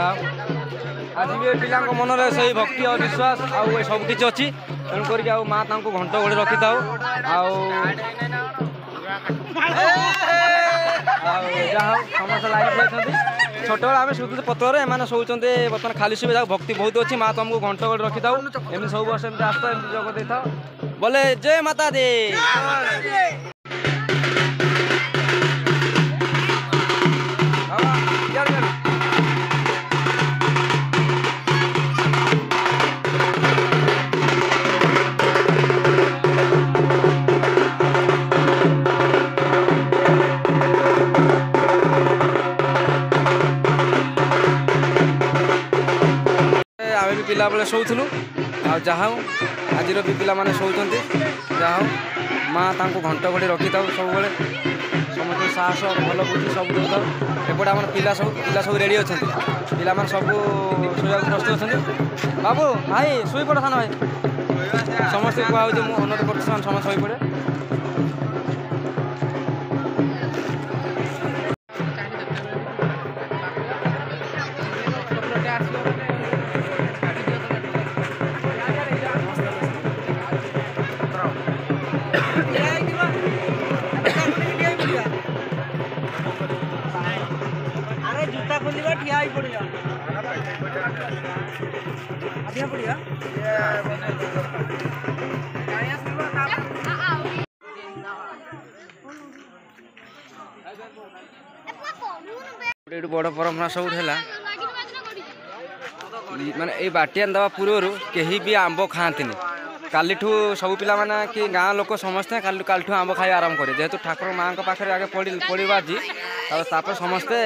आज भी पिला मन में से भक्ति और विश्वास आउ सब किसी अच्छी तेणुक माँ घंट घोड़े रखी था समस्त लाइन छोट बेला आम शुद्ध पत्र एम शोचे बर्तमान खाली सुविधा भक्ति बहुत अच्छी माँ तुमको घंट घोड़े रखी था एम सब वर्ष एम आस जोग दे था बोले जय माता दी। आम भी पिला बेले शोलु जहाँ आज भी पिला माने शोचते जहाँ माँ घंट घोड़ी रखी था सब समस्त साहस भल बुद्धि सब दे एपटे आम पिला सब रेडी अच्छा पिला सब शोवा प्रस्तुत अच्छा बाबू भाई शुई पड़ सान भाई समस्त कहूँ मुझे अनुरोध कर समस्त शई पड़े जूता खोलिबा ठिया ही पड़िया आधिया पड़िया बड़ परंपरा सब माने ये बाटियान दवा पूर्व कहीं भी आंब खाती काली सब पिला माने कि गाँ लोक समस्ते काली आंब खाई आरंभ करे जेहेतु ठाकुर माँ पाखे आगे पड़ा आज तापर समस्ते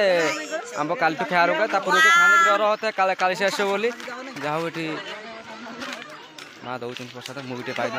आंब काली खाया रोके पूर्व खाने डर होता है काली से आस बोली जहाँ ये माँ दौन प्रसाद मुझे पाई